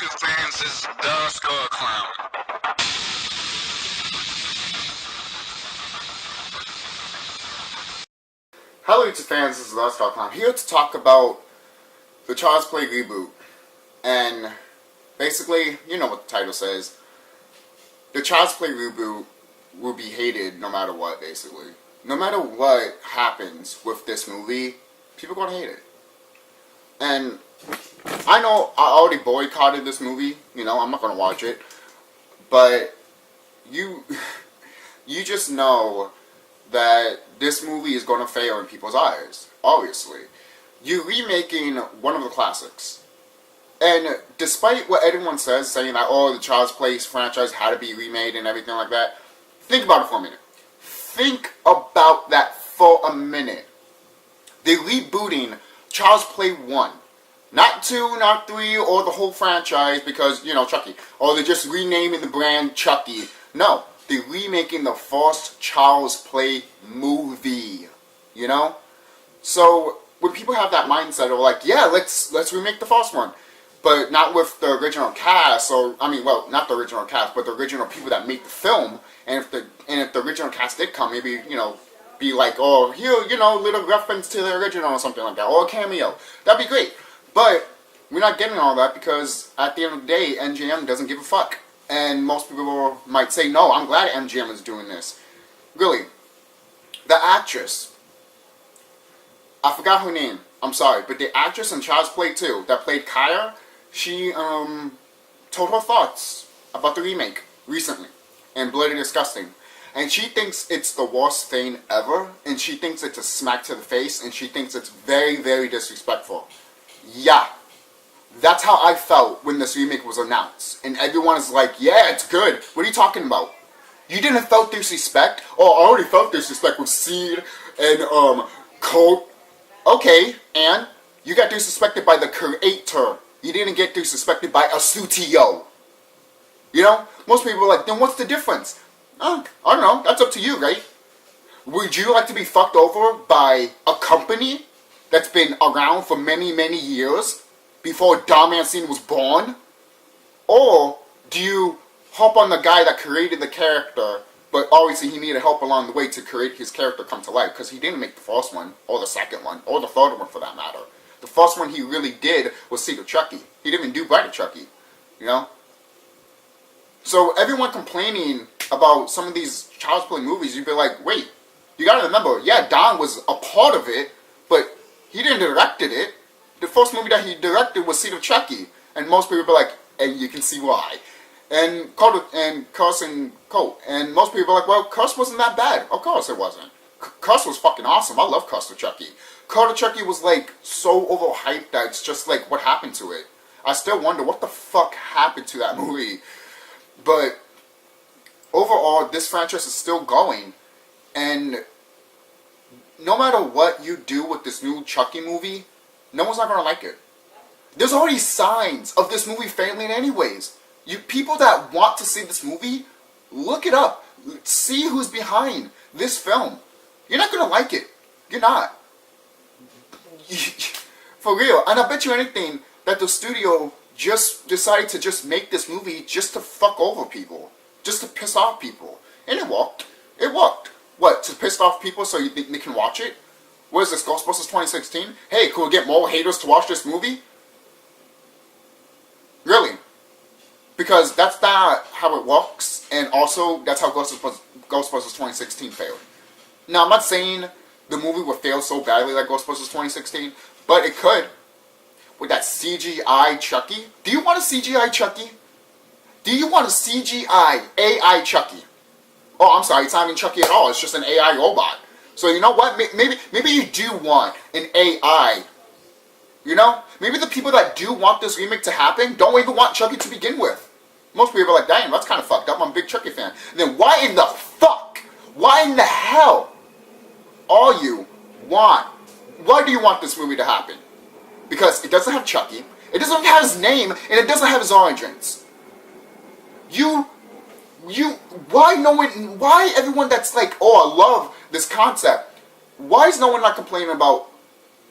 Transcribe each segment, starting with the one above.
YouTube fans, this is TheSkullKlown. Hello YouTube fans, this is TheSkullKlown, here to talk about the Child's Play reboot. And basically, you know what the title says. The Child's Play reboot will be hated no matter what, basically. No matter what happens with this movie, people are gonna hate it. And I know I already boycotted this movie, you know, I'm not gonna watch it. But you just know that this movie is going to fail in people's eyes, obviously. You're remaking one of the classics. And despite what everyone says, saying that, oh, the Child's Play franchise had to be remade and everything like that, think about it for a minute. Think about that for a minute. They're rebooting Child's Play 1. Not 2, not 3, or the whole franchise because, you know, Chucky. Or they're just renaming the brand Chucky. No. They're remaking the first Child's Play movie, you know? So, when people have that mindset of like, yeah, let's remake the first one, but not with the original cast, or, I mean, well, not the original cast, but the original people that make the film, and if the original cast did come, maybe, you know, be like, oh, here, you know, little reference to the original or something like that, or a cameo. That'd be great. But, we're not getting all that because, at the end of the day, MGM doesn't give a fuck. And most people might say, no, I'm glad MGM is doing this. Really. The actress. I forgot her name. I'm sorry. But the actress in Child's Play 2 that played Kaya, she told her thoughts about the remake recently. And Bloody Disgusting. And she thinks it's the worst thing ever. And she thinks it's a smack to the face. And she thinks it's very, very disrespectful. Yeah. That's how I felt when this remake was announced. And everyone is like, yeah, it's good. What are you talking about? You didn't felt disrespect? Oh, I already felt disrespect with Seed and, Colt. Okay, and you got disrespected by the creator. You didn't get disrespected by a studio. You know? Most people are like, then what's the difference? I don't know. That's up to you, right? Would you like to be fucked over by a company that's been around for many, many years? Before Dom Cena was born? Or do you hop on the guy that created the character, but obviously he needed help along the way to create his character come to life, because he didn't make the first one, or the second one, or the third one for that matter. The first one he really did was Seed of Chucky. He didn't even do Bride of Chucky, you know? So everyone complaining about some of these Child's Play movies, you'd be like, wait, you gotta remember, yeah, Don was a part of it, but he didn't direct it. The first movie that he directed was Seed of Chucky, and most people be like, and you can see why. And Curse and Colt, and most people are like, well, Curse wasn't that bad. Of course it wasn't. Curse was fucking awesome. I love Curse of Chucky. Curse of Chucky was like so overhyped that it's just like, what happened to it? I still wonder what the fuck happened to that movie. But overall, this franchise is still going, and no matter what you do with this new Chucky movie, no one's not going to like it. There's already signs of this movie failing anyways. You people that want to see this movie, look it up. See who's behind this film. You're not going to like it. You're not. For real. And I bet you anything that the studio just decided to just make this movie just to fuck over people. Just to piss off people. And it worked. It worked. What? To piss off people so you think they can watch it? What is this, Ghostbusters 2016? Hey, could we get more haters to watch this movie? Really? Because that's not how it works, and also that's how Ghostbusters 2016 failed. Now, I'm not saying the movie would fail so badly like Ghostbusters 2016, but it could. With that CGI Chucky. Do you want a CGI Chucky? Do you want a CGI AI Chucky? Oh, I'm sorry, it's not even Chucky at all, it's just an AI robot. So you know what? Maybe you do want an AI. You know? Maybe the people that do want this remake to happen don't even want Chucky to begin with. Most people are like, damn, that's kind of fucked up. I'm a big Chucky fan. And then why in the fuck? Why in the hell are you want? Why do you want this movie to happen? Because it doesn't have Chucky. It doesn't have his name. And it doesn't have his origins. Why everyone that's like, oh, I love this concept, why is no one not complaining about,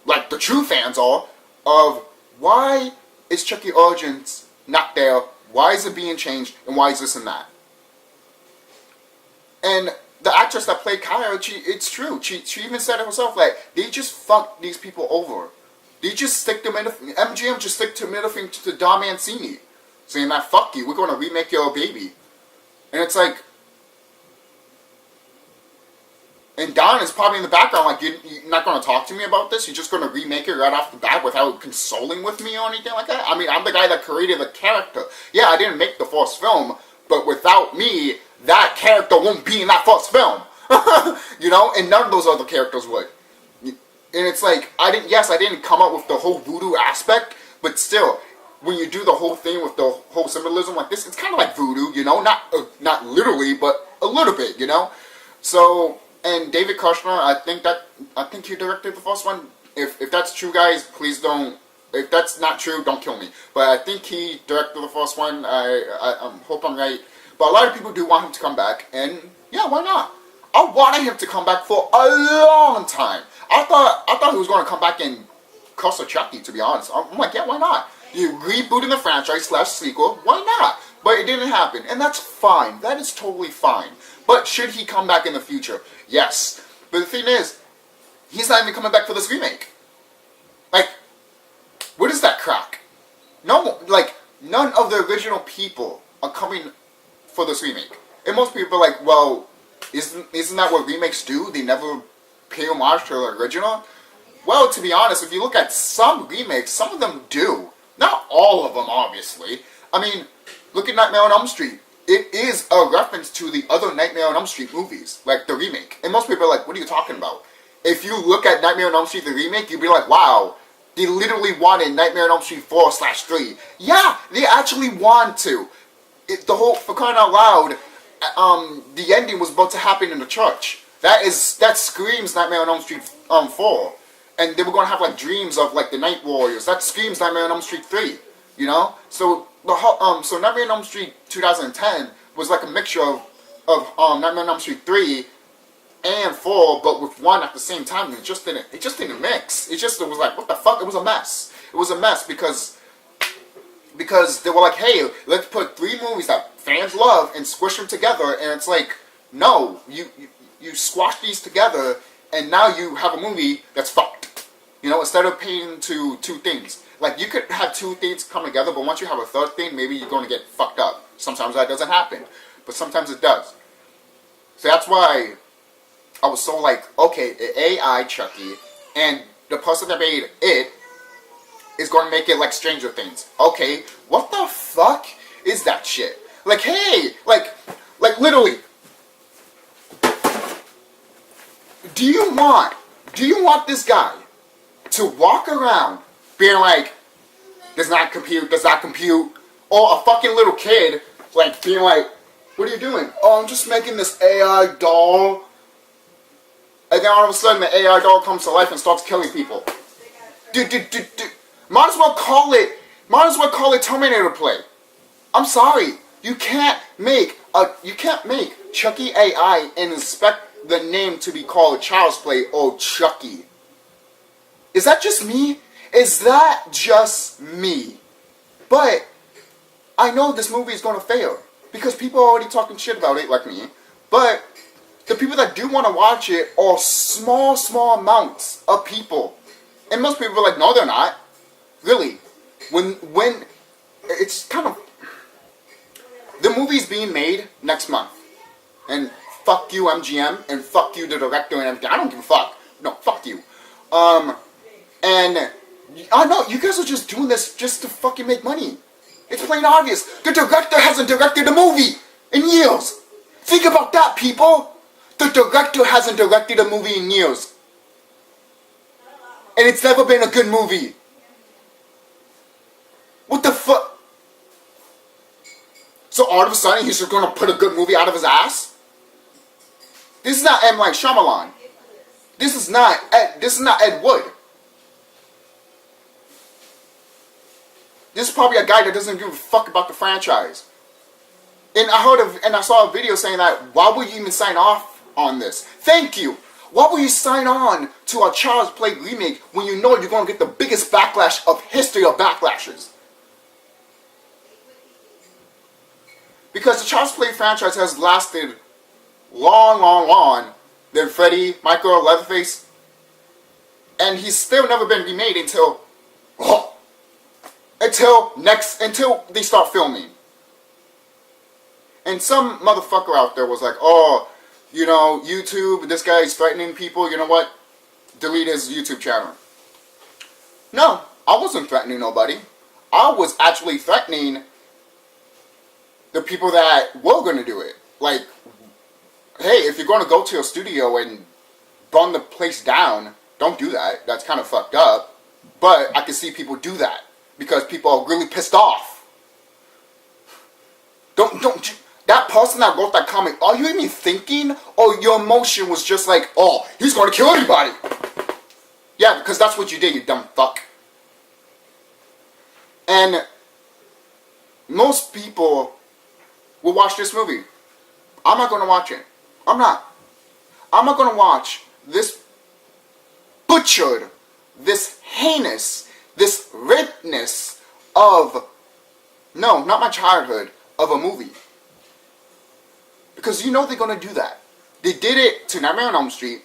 like the true fans are, of why is Chucky origins not there? Why is it being changed? And why is this and that? And the actress that played Kaya, it's true. She even said it herself, like, they just fucked these people over. They just stick the MGM just stick to middle finger to Dom Mancini, saying that, fuck you, we're going to remake your baby. And it's like, and Don is probably in the background like, you're not going to talk to me about this? You're just going to remake it right off the bat without consoling with me or anything like that? I mean, I'm the guy that created the character. Yeah, I didn't make the first film, but without me, that character won't be in that first film. You know? And none of those other characters would. And it's like, I didn't come up with the whole voodoo aspect, but still, when you do the whole thing with the whole symbolism like this, it's kind of like voodoo, you know? Not literally, but a little bit, you know? So... And David Kushner, I think he directed the first one. If that's true, guys, please don't. If that's not true, don't kill me. But I think he directed the first one. I hope I'm right. But a lot of people do want him to come back, and yeah, why not? I wanted him to come back for a long time. I thought he was going to come back and cuss a Chucky. To be honest, I'm like, yeah, why not? You rebooting the franchise / sequel, why not? But it didn't happen, and that's fine. That is totally fine. But should he come back in the future? Yes. But the thing is, he's not even coming back for this remake. Like, what is that crack? No, like, none of the original people are coming for this remake. And most people are like, well, isn't that what remakes do? They never pay homage to the original? Well, to be honest, if you look at some remakes, some of them do. Not all of them, obviously. I mean, look at Nightmare on Elm Street. It is a reference to the other Nightmare on Elm Street movies, like the remake. And most people are like, what are you talking about? If you look at Nightmare on Elm Street, the remake, you'd be like, wow, they literally wanted Nightmare on Elm Street 4/3. Yeah, they actually want to. For crying out loud, the ending was about to happen in the church. That screams Nightmare on Elm Street 4. And they were going to have like dreams of like the Night Warriors. That screams Nightmare on Elm Street 3. You know? So so Nightmare on Elm Street 2010 was like a mixture of Nightmare on Elm Street 3 and 4, but with 1 at the same time. It just didn't mix. It was like, what the fuck? It was a mess. It was a mess because they were like, hey, let's put 3 movies that fans love and squish them together, and it's like, no, you squash these together, and now you have a movie that's fucked. You know, instead of paying to 2 things. Like, you could have 2 things come together, but once you have a 3rd thing, maybe you're going to get fucked up. Sometimes that doesn't happen, but sometimes it does. So that's why I was so like, okay, AI Chucky, and the person that made it is going to make it like Stranger Things. Okay, what the fuck is that shit? Like, hey, like literally, do you want this guy to walk around being like, does not compute, or a fucking little kid, like, being like, what are you doing? Oh, I'm just making this AI doll. And then all of a sudden the AI doll comes to life and starts killing people. Dude. Might as well call it Terminator Play. I'm sorry. You can't make Chucky AI and expect the name to be called Child's Play or Chucky. Is that just me? Is that just me? But I know this movie is going to fail because people are already talking shit about it, like me. But the people that do want to watch it are small amounts of people. And most people are like, no, they're not. Really. When it's kind of... The movie's being made next month. And fuck you, MGM, and fuck you, the director, and everything. I don't give a fuck. No, fuck you. And I know, you guys are just doing this just to fucking make money. It's plain obvious. The director hasn't directed a movie in years. Think about that, people. The director hasn't directed a movie in years. And it's never been a good movie. What the fuck? So all of a sudden he's just gonna put a good movie out of his ass? This is not M. Night Shyamalan. This is not Ed Wood. This is probably a guy that doesn't give a fuck about the franchise. And I saw a video saying that, why would you even sign off on this? Thank you. Why would you sign on to a Child's Play remake when you know you're going to get the biggest backlash of history of backlashes? Because the Child's Play franchise has lasted long than Freddy, Michael, Leatherface. And he's still never been remade until they start filming. And some motherfucker out there was like, oh, you know, YouTube, this guy's threatening people, you know what? Delete his YouTube channel. No, I wasn't threatening nobody. I was actually threatening the people that were going to do it. Like, hey, if you're going to go to a studio and burn the place down, don't do that. That's kind of fucked up. But I can see people do that because people are really pissed off. That person that wrote that comment, are you even thinking? Or your emotion was just like, oh, he's going to kill everybody. Yeah, because that's what you did, you dumb fuck. And most people will watch this movie. I'm not going to watch it. I'm not. I'm not going to watch this butchered, this heinous, this rapeness of, no, not my childhood, of a movie. Because you know they're going to do that. They did it to Nightmare on Elm Street,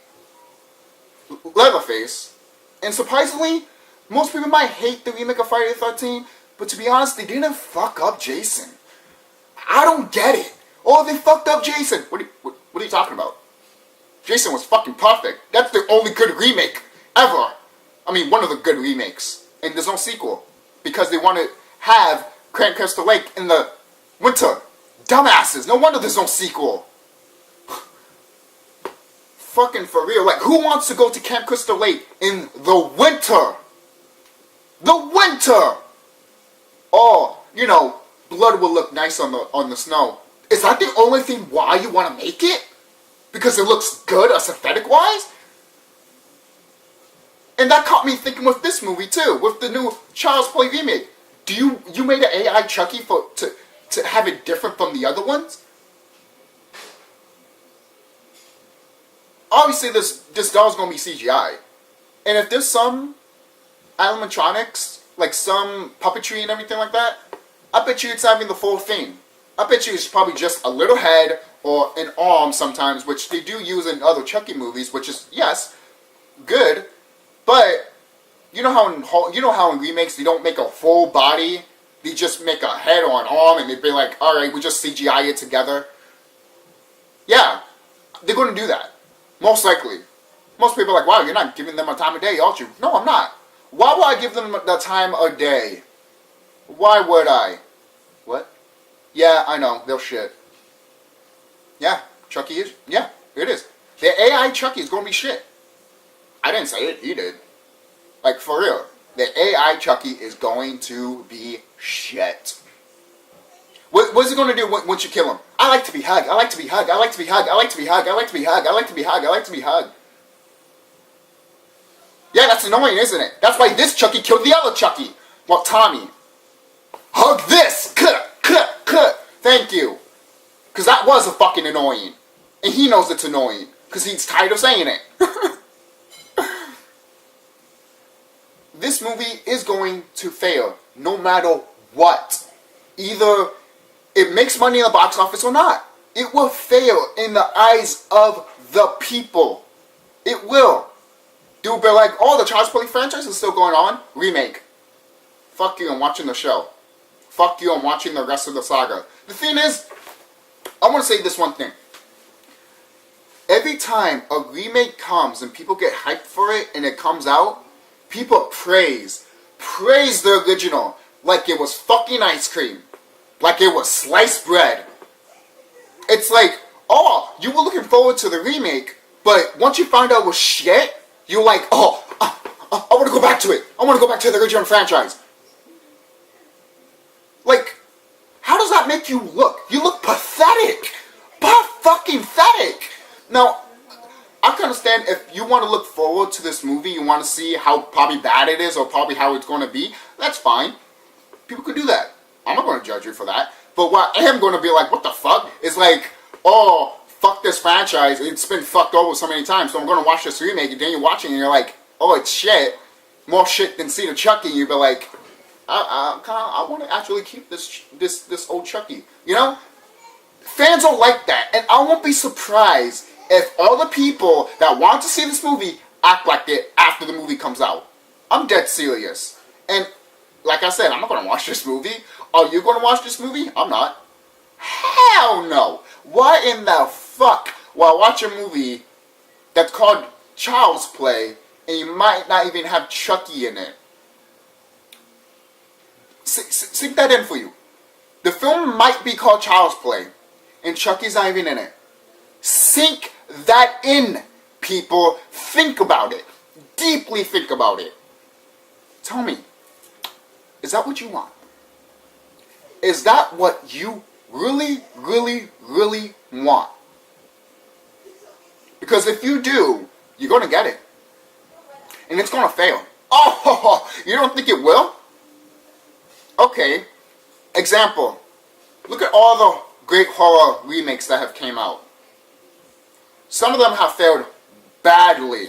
Leatherface, and surprisingly, most people might hate the remake of Friday the 13th, but to be honest, they didn't fuck up Jason. I don't get it. Oh, they fucked up Jason. What are you talking about? Jason was fucking perfect. That's the only good remake ever. I mean, one of the good remakes. And there's no sequel. Because they want to have Camp Crystal Lake in the winter. Dumbasses. No wonder there's no sequel. Fucking for real. Like, who wants to go to Camp Crystal Lake in the winter? The winter! Oh, you know, blood will look nice on the snow. Is that the only thing why you want to make it? Because it looks good aesthetic-wise? And that caught me thinking with this movie too, with the new Child's Play remake. You made an AI Chucky to have it different from the other ones? Obviously this doll's gonna be CGI. And if there's some animatronics, like some puppetry and everything like that, I bet you it's not even the full thing. I bet you it's probably just a little head or an arm sometimes, which they do use in other Chucky movies, which is, yes, good. But you know how in remakes they don't make a full body, they just make a head or an arm, and they'd be like, all right, we just CGI it together. Yeah, they're going to do that, most likely. Most people are like, wow, you're not giving them a time of day, aren't you? No, I'm not. Why would I give them the time of day? Why would I? What? Yeah, I know, they'll shit. Yeah, Chucky is. Yeah, it is. The AI Chucky is going to be shit. I didn't say it, he did. Like, for real. The AI Chucky is going to be shit. What's it going to do once you kill him? I like to be hugged. I like to be hugged. I like to be hugged. I like to be hugged. I like to be hugged. I like to be hugged. I like to be hugged. Yeah, that's annoying, isn't it? That's why this Chucky killed the other Chucky. Well, Tommy. Hug this! Cut! Thank you. Because that was a fucking annoying. And he knows it's annoying. Because he's tired of saying it. This movie is going to fail. No matter what. Either it makes money in the box office or not. It will fail in the eyes of the people. It will. Dude, be like, oh, the Child's Play franchise is still going on. Remake. Fuck you, I'm watching the show. Fuck you, I'm watching the rest of the saga. The thing is, I want to say this one thing. Every time a remake comes and people get hyped for it and it comes out, people praise the original like it was fucking ice cream. Like it was sliced bread. It's like, oh, you were looking forward to the remake, but once you found out it was shit, you're like, oh, I want to go back to it. I want to go back to the original franchise. Like, how does that make you look? You look pathetic. Fucking pathetic. Now, I can understand if you want to look forward to this movie, you want to see how probably bad it is or probably how it's going to be, that's fine. People could do that. I'm not going to judge you for that. But what I am going to be like, what the fuck? Is like, oh, fuck this franchise. It's been fucked over so many times, so I'm going to watch this remake. And then you're watching and you're like, oh, it's shit. More shit than Cena Chucky. You'd be like, I want to actually keep this old Chucky. You know? Fans don't like that, and I won't be surprised if all the people that want to see this movie act like it after the movie comes out. I'm dead serious. And like I said, I'm not going to watch this movie. Are you going to watch this movie? I'm not. Hell no. Why in the fuck will I watch a movie that's called Child's Play and you might not even have Chucky in it? Sink that in for you. The film might be called Child's Play and Chucky's not even in it. Sink that in, people. Think about it. Deeply think about it. Tell me, is that what you want? Is that what you really, really, really want? Because if you do, you're going to get it. And it's going to fail. Oh, you don't think it will? Okay. Example. Look at all the great horror remakes that have came out. Some of them have failed badly.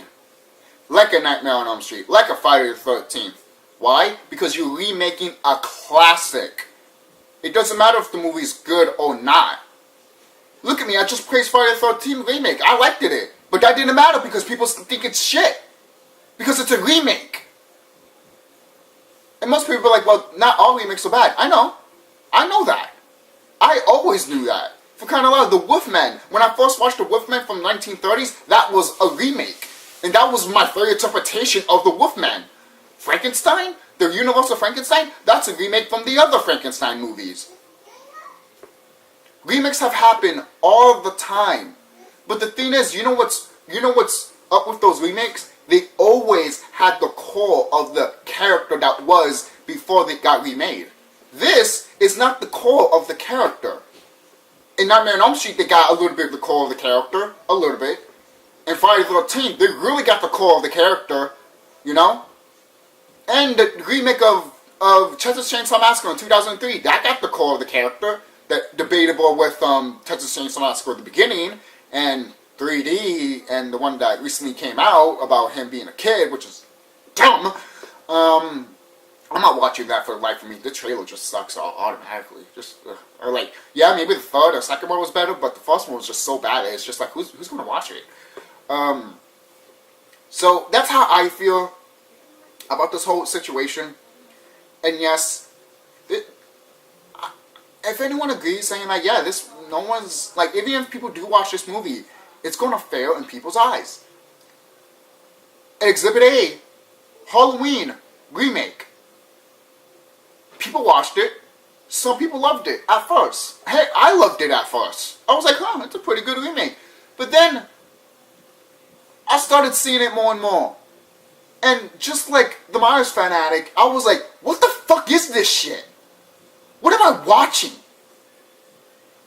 Like a Nightmare on Elm Street. Like a Friday the 13th. Why? Because you're remaking a classic. It doesn't matter if the movie's good or not. Look at me, I just praised Friday the 13th remake. I liked it. But that didn't matter because people think it's shit. Because it's a remake. And most people are like, well, not all remakes are bad. I know. I know that. I always knew that. For crying out loud, The Wolfman. When I first watched The Wolfman from the 1930s, that was a remake. And that was my favorite interpretation of The Wolfman. Frankenstein? The Universal Frankenstein? That's a remake from the other Frankenstein movies. Remakes have happened all the time. But the thing is, you know what's up with those remakes? They always had the core of the character that was before they got remade. This is not the core of the character. In Nightmare on Elm Street, they got a little bit of the core of the character. A little bit. In Friday the 13th, they really got the core of the character. You know? And the remake of Texas Chainsaw Massacre in 2003, that got the core of the character. That debatable with Texas Chainsaw Massacre at the beginning, and 3D, and the one that recently came out about him being a kid, which is dumb. I'm not watching that for the life of me. The trailer just sucks automatically. Just or like, yeah, maybe the third or second one was better, but the first one was just so bad. It's just like, who's gonna watch it? So that's how I feel about this whole situation. And yes, if anyone agrees, saying like, yeah, no one's like, even if people do watch this movie, it's gonna fail in people's eyes. Exhibit A, Halloween remake. People watched it. Some people loved it at first. Hey, I loved it at first. I was like, huh, it's a pretty good remake. But then I started seeing it more and more. And just like the Myers fanatic, I was like, what the fuck is this shit? What am I watching?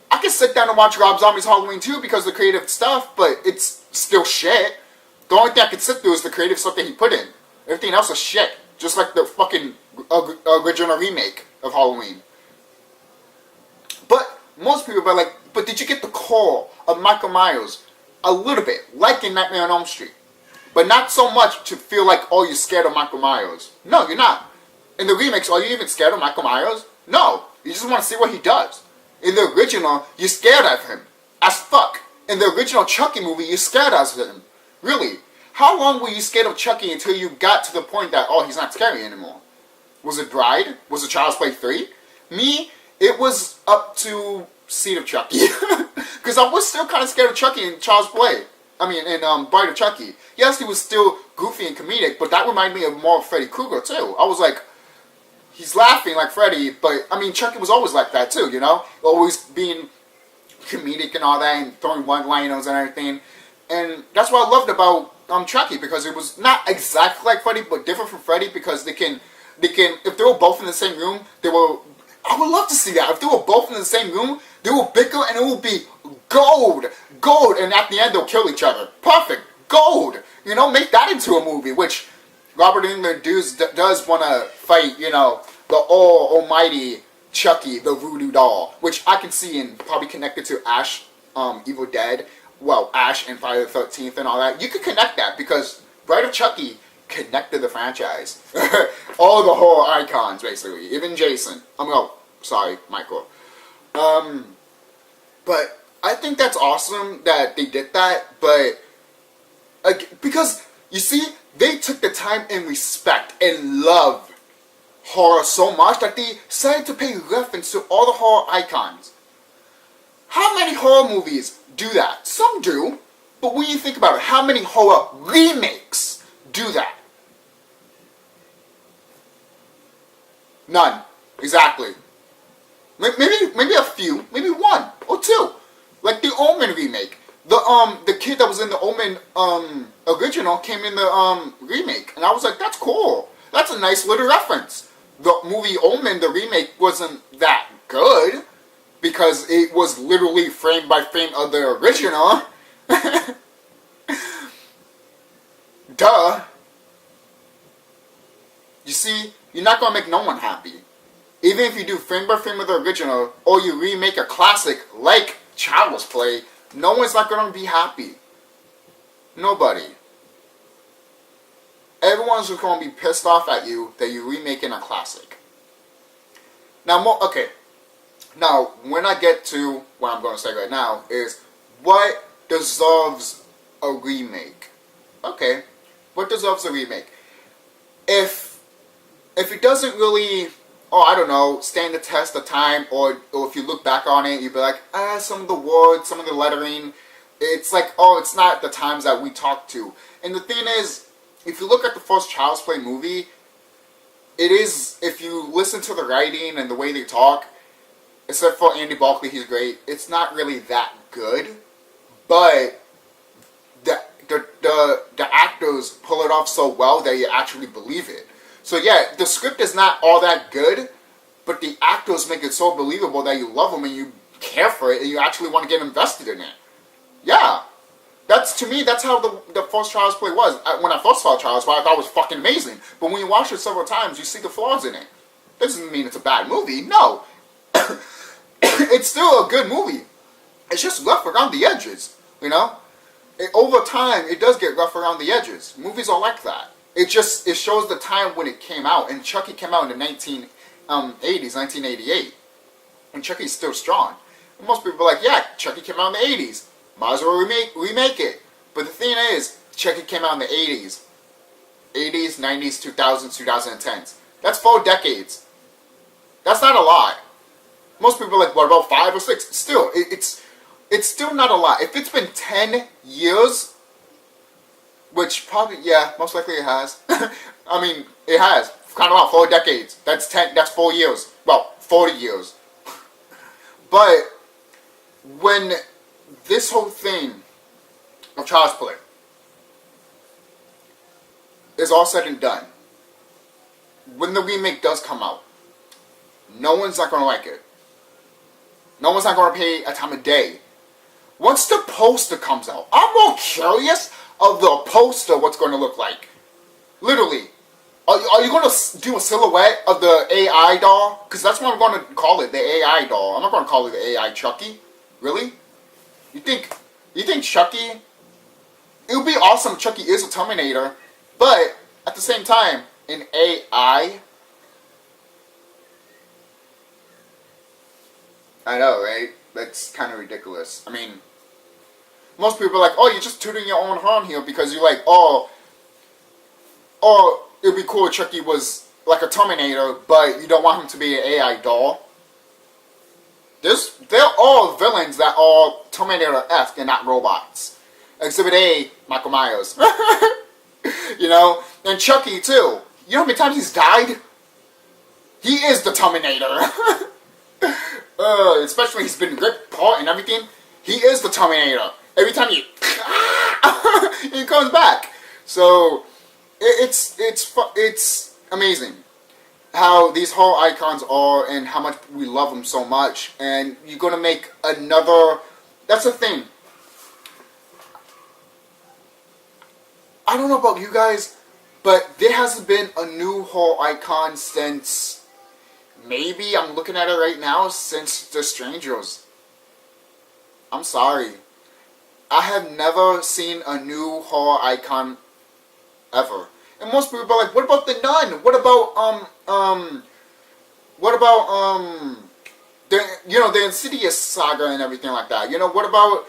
I can sit down and watch Rob Zombie's Halloween 2 because of the creative stuff, but it's still shit. The only thing I can sit through is the creative stuff that he put in. Everything else is shit. Just like the fucking original remake of Halloween. But most people are like, but did you get the core of Michael Myers? A little bit, like in Nightmare on Elm Street. But not so much to feel like, oh, you're scared of Michael Myers. No, you're not. In the remakes, are you even scared of Michael Myers? No. You just want to see what he does. In the original, you're scared of him. As fuck. In the original Chucky movie, you're scared of him. Really. How long were you scared of Chucky until you got to the point that, oh, he's not scary anymore? Was it Bride? Was it Child's Play 3? Me, it was up to Seed of Chucky. Because I was still kind of scared of Chucky in Child's Play. I mean, in Bride of Chucky. Yes, he was still goofy and comedic, but that reminded me of more of Freddy Krueger, too. I was like, he's laughing like Freddy, but, I mean, Chucky was always like that, too, you know? Always being comedic and all that, and throwing one-liners and everything. And that's what I loved about Chucky, because it was not exactly like Freddy, but different from Freddy, because they can, if they were both in the same room, I would love to see that. If they were both in the same room, they will bicker and it will be gold, and at the end they'll kill each other. Perfect, gold. You know, make that into a movie, which Robert Englund does want to fight, you know, the almighty Chucky, the voodoo doll, which I can see and probably connected to Ash, Evil Dead, well, Ash and Friday the 13th and all that. You could connect that because Bride of Chucky connected the franchise. All the horror icons, basically. Even Jason. Sorry, Michael. But I think that's awesome that they did that. But because you see, they took the time and respect and love horror so much that they decided to pay reference to all the horror icons. How many horror movies do that? Some do, but when you think about it, how many horror remakes do that? None. Exactly. Maybe a few, maybe one or two. Like the Omen remake. The kid that was in the Omen original came in the remake, and I was like, that's cool. That's a nice little reference. The movie Omen, the remake, wasn't that good because it was literally frame by frame of the original. Duh. You see, you're not gonna make no one happy. Even if you do frame by frame of the original, or you remake a classic like Child's Play, no one's not gonna be happy. Nobody. Everyone's just gonna be pissed off at you that you're remaking a classic. Now, okay. Now, when I get to what I'm gonna say right now is what deserves a remake. Okay, what deserves a remake? If it doesn't really, I don't know, stand the test of time, or if you look back on it, you'd be like, some of the words, some of the lettering, it's like, it's not the times that we talk to. And the thing is, if you look at the first Child's Play movie, it is, if you listen to the writing and the way they talk, except for Andy Barclay, he's great, it's not really that good, but the actors pull it off so well that you actually believe it. So yeah, the script is not all that good, but the actors make it so believable that you love them and you care for it and you actually want to get invested in it. Yeah. To me, that's how the first Child's Play was. When I first saw Child's Play, I thought it was fucking amazing. But when you watch it several times, you see the flaws in it. That doesn't mean it's a bad movie. No. It's still a good movie. It's just rough around the edges, you know? Over time, it does get rough around the edges. Movies are like that. It shows the time when it came out. And Chucky came out in the 1980s, 1988. And Chucky's still strong. And most people are like, yeah, Chucky came out in the 80s. Might as well remake it. But the thing is, Chucky came out in the 80s. 80s, 90s, 2000s, 2010s. That's 4 decades. That's not a lot. Most people are like, what about 5 or 6? Still, it's still not a lot. If it's been 10 years, which probably, yeah, most likely it has. I mean, it has. Kind of about 4 decades. That's 4 years. Well, 40 years. But when this whole thing of Child's Play is all said and done, when the remake does come out, no one's not going to like it. No one's not going to pay a time of day. Once the poster comes out, I'm more curious of the poster, what's going to look like. Literally. Are you going to do a silhouette of the AI doll? Because that's what I'm going to call it, the AI doll. I'm not going to call it the AI Chucky. Really? You think Chucky... It would be awesome if Chucky is a Terminator, but at the same time, an AI... I know, right? That's kind of ridiculous. I mean, most people are like, oh, you're just tooting your own horn here because you're like, oh, it would be cool if Chucky was like a Terminator, but you don't want him to be an AI doll. They're all villains that are Terminator-esque and not robots. Exhibit A, Michael Myers. You know? And Chucky, too. You know how many times he's died? He is the Terminator. Especially he's been ripped apart and everything. He is the Terminator. Every time he comes back. So it's amazing how these horror icons are and how much we love them so much. And you're gonna make another. That's the thing. I don't know about you guys, but there hasn't been a new horror icon since. Maybe, I'm looking at it right now, since The Strangers. I'm sorry. I have never seen a new horror icon ever. And most people are like, what about The Nun? What about the Insidious saga and everything like that. What about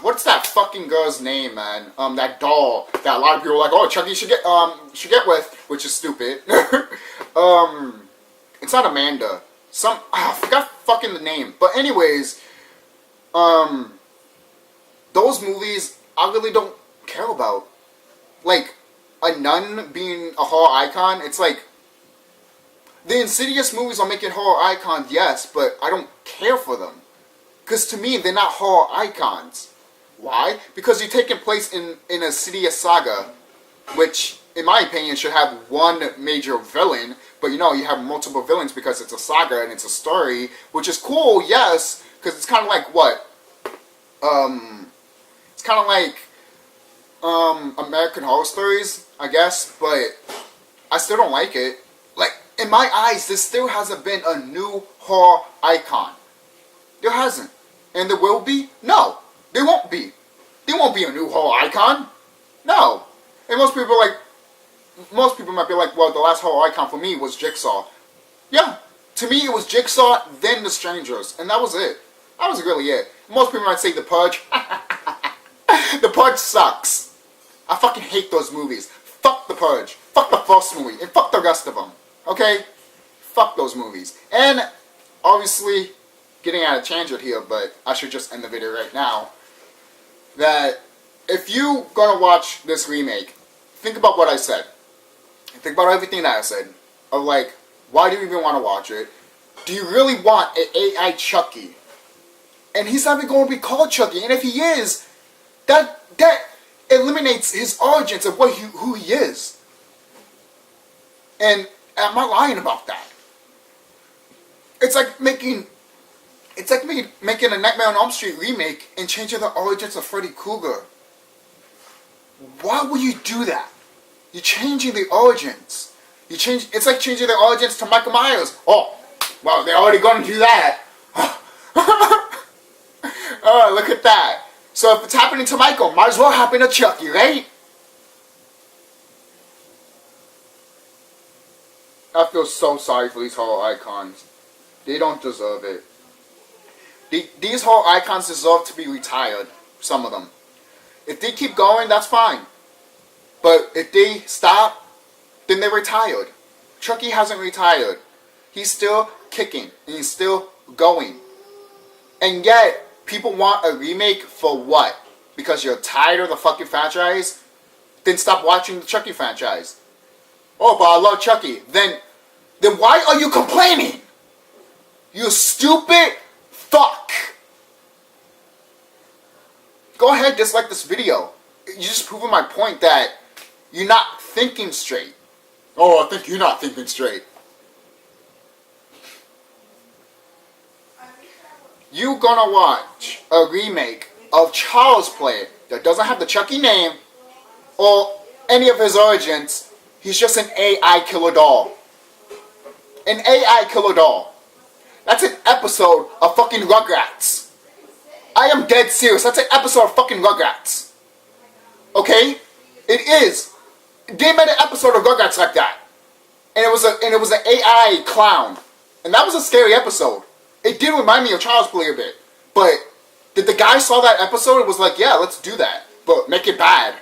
what's that fucking girl's name, man? That doll that a lot of people are like, oh, Chucky should get with, which is stupid. It's not Amanda. I forgot fucking the name. But anyways, those movies I really don't care about. Like, a nun being a horror icon, it's like, the Insidious movies are making horror icons, yes, but I don't care for them. Because to me, they're not horror icons. Why? Because you're taking place in a Insidious saga, which, in my opinion, should have one major villain, but you have multiple villains because it's a saga and it's a story, which is cool, yes, because it's kind of like, what? It's kind of like, American Horror Stories, I guess, but I still don't like it. Like, in my eyes, there still hasn't been a new horror icon. There hasn't. And there will be? No. There won't be. There won't be a new horror icon. No. And most people might be like, well, the last horror icon for me was Jigsaw. Yeah. To me, it was Jigsaw, then The Strangers. And that was it. That was really it. Most people might say The Purge. The Purge sucks. I fucking hate those movies. Fuck The Purge. Fuck the first movie. And fuck the rest of them. Okay? Fuck those movies. And, obviously, getting out of tangent here, but I should just end the video right now. That, if you gonna watch this remake, think about what I said. Think about everything that I said. Of like, why do you even want to watch it? Do you really want an AI Chucky? And he's not even going to be called Chucky. And if he is, that eliminates his origins of who he is. And I'm not lying about that. It's like making a Nightmare on Elm Street remake and changing the origins of Freddy Krueger. Why would you do that? You're changing the origins. It's like changing the origins to Michael Myers. Oh, well, they're already going to do that. Oh, look at that. So if it's happening to Michael, might as well happen to Chucky, right? I feel so sorry for these horror icons. They don't deserve it. These horror icons deserve to be retired. Some of them. If they keep going, that's fine. But if they stop, then they're retired. Chucky hasn't retired. He's still kicking. And he's still going. And yet, people want a remake for what? Because you're tired of the fucking franchise? Then stop watching the Chucky franchise. Oh, but I love Chucky. Then why are you complaining? You stupid fuck. Go ahead, dislike this video. You're just proving my point that you're not thinking straight. Oh, I think you're not thinking straight. You gonna watch a remake of Child's Play that doesn't have the Chucky name or any of his origins. He's just an AI killer doll. An AI killer doll. That's an episode of fucking Rugrats. I am dead serious. That's an episode of fucking Rugrats. Okay? It is. They made an episode of Rugrats like that. And it was an AI clown. And that was a scary episode. It did remind me of Child's Play a bit. But did the guy saw that episode and was like, yeah, let's do that. But make it bad.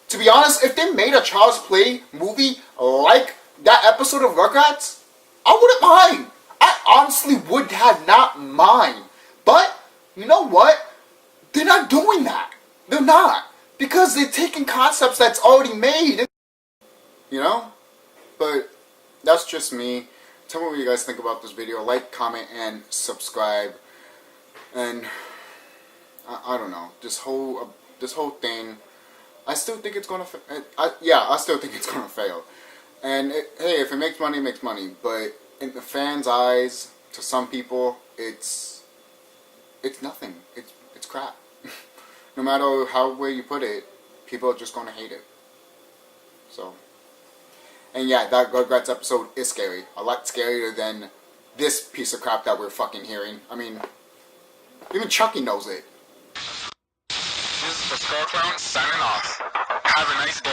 To be honest, if they made a Child's Play movie like that episode of Rugrats, I wouldn't mind. I honestly would have not mind. But, you know what? They're not doing that. They're not. Because they're taking concepts that's already made. You know? But that's just me. Tell me what you guys think about this video. Like, comment, and subscribe. And I don't know. This whole thing. I still think it's gonna. I still think it's gonna fail. And hey, if it makes money, it makes money. But in the fans' eyes, to some people, it's nothing. It's crap. No matter how way you put it, people are just gonna hate it. So. And yeah, that Rugrats episode is scary. A lot scarier than this piece of crap that we're fucking hearing. I mean, even Chucky knows it. This is TheSkullKlown signing off. Have a nice day.